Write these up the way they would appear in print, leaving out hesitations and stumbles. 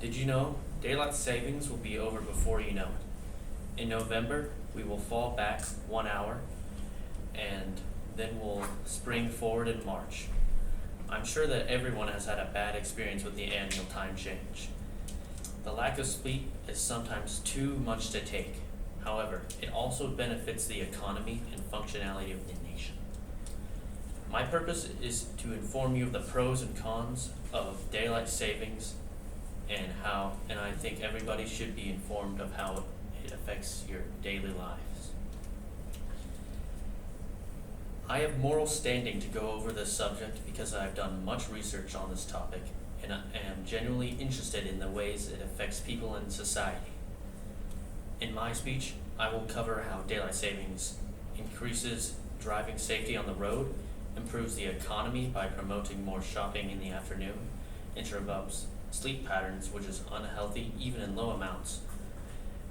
Did you know daylight savings will be over before you know it? In November, we will fall back 1 hour and then we'll spring forward in March. I'm sure that everyone has had a bad experience with the annual time change. The lack of sleep is sometimes too much to take. However, it also benefits the economy and functionality of the nation. My purpose is to inform you of the pros and cons of daylight savings and I think everybody should be informed of how it affects your daily lives. I have moral standing to go over this subject because I have done much research on this topic and I am genuinely interested in the ways it affects people in society. In my speech, I will cover how daylight savings increases driving safety on the road, improves the economy by promoting more shopping in the afternoon, interrupts sleep patterns, which is unhealthy even in low amounts,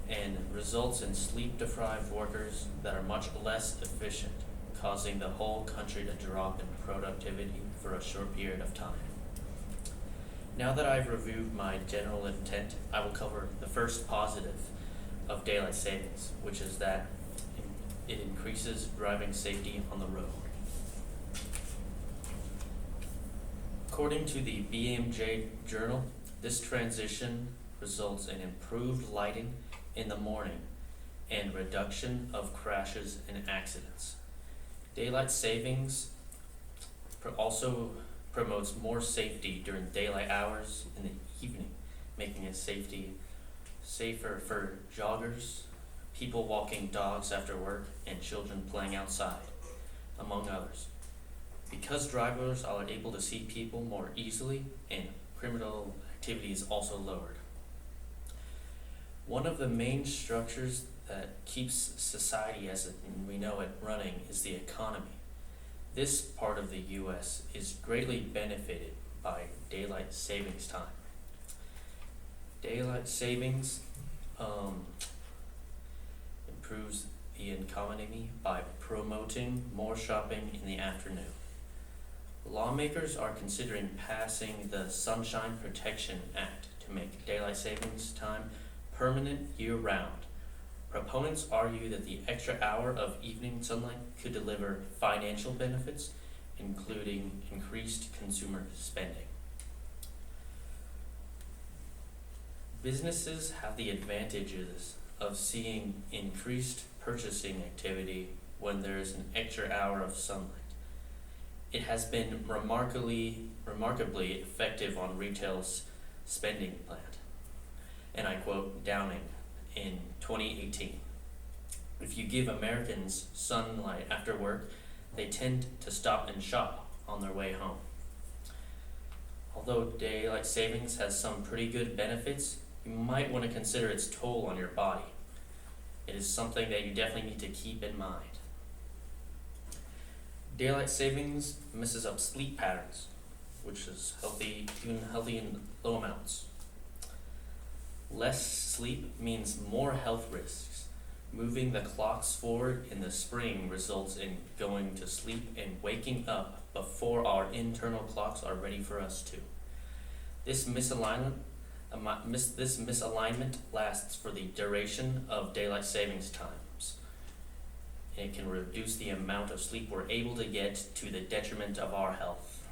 and results in sleep-deprived workers that are much less efficient, causing the whole country to drop in productivity for a short period of time. Now that I've reviewed my general intent, I will cover the first positive of daylight savings, which is that it increases driving safety on the road. According to the BMJ Journal, this transition results in improved lighting in the morning and reduction of crashes and accidents. Daylight savings also promotes more safety during daylight hours in the evening, making it safer for joggers, people walking dogs after work, and children playing outside, among others. Because drivers are able to see people more easily and criminal activity is also lowered. One of the main structures that keeps society as we know it running is the economy. This part of the U.S. is greatly benefited by daylight savings time. Daylight savings improves the economy by promoting more shopping in the afternoon. Lawmakers are considering passing the Sunshine Protection Act to make daylight savings time permanent year-round. Proponents argue that the extra hour of evening sunlight could deliver financial benefits, including increased consumer spending. Businesses have the advantages of seeing increased purchasing activity when there is an extra hour of sunlight. It has been remarkably effective on retail's spending plan. And I quote Downing in 2018. If you give Americans sunlight after work, they tend to stop and shop on their way home. Although daylight savings has some pretty good benefits, you might want to consider its toll on your body. It is something that you definitely need to keep in mind. Daylight savings messes up sleep patterns, which is even healthy in low amounts. Less sleep means more health risks. Moving the clocks forward in the spring results in going to sleep and waking up before our internal clocks are ready for us to. This misalignment lasts for the duration of daylight savings times. It can reduce the amount of sleep we're able to get to the detriment of our health.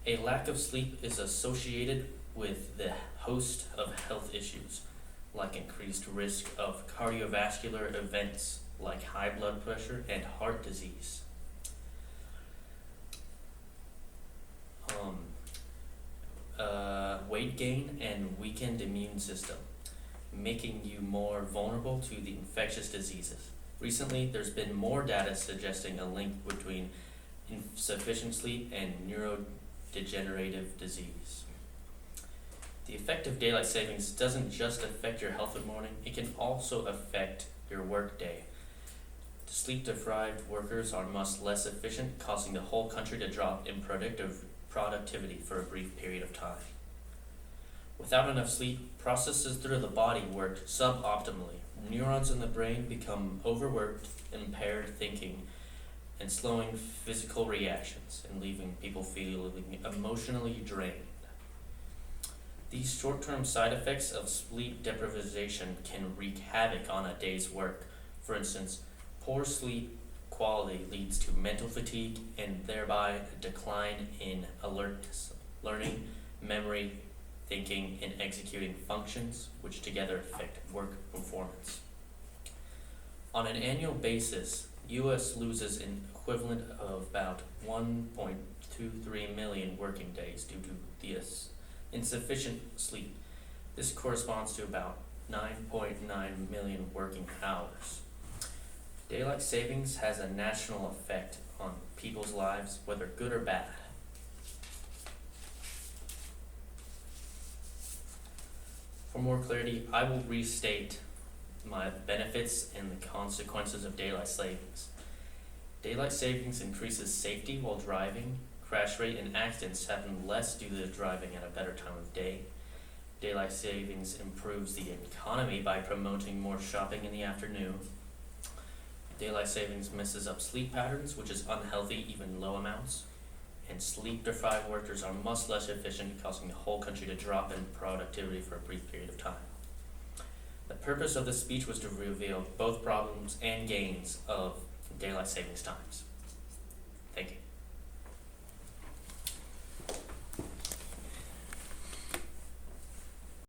A lack of sleep is associated with the host of health issues, like increased risk of cardiovascular events like high blood pressure and heart disease. Weight gain and weakened immune system, making you more vulnerable to the infectious diseases. Recently, there's been more data suggesting a link between insufficient sleep and neurodegenerative disease. The effect of daylight savings doesn't just affect your health in the morning, it can also affect your work day. Sleep-deprived workers are much less efficient, causing the whole country to drop in productivity for a brief period of time. Without enough sleep, processes through the body work suboptimally. Neurons in the brain become overworked, impaired thinking, and slowing physical reactions, and leaving people feeling emotionally drained. These short-term side effects of sleep deprivation can wreak havoc on a day's work. For instance, poor sleep quality leads to mental fatigue and thereby a decline in alertness, learning, memory, thinking, and executing functions, which together affect work performance. On an annual basis, US loses an equivalent of about 1.23 million working days due to this insufficient sleep. This corresponds to about 9.9 million working hours. Daylight savings has a national effect on people's lives, whether good or bad. For more clarity, I will restate my benefits and the consequences of daylight savings. Daylight savings increases safety while driving. Crash rate and accidents happen less due to driving at a better time of day. Daylight savings improves the economy by promoting more shopping in the afternoon. Daylight savings messes up sleep patterns, which is unhealthy even in low amounts. And sleep-deprived workers are much less efficient, causing the whole country to drop in productivity for a brief period of time. The purpose of this speech was to reveal both problems and gains of daylight savings times. Thank you.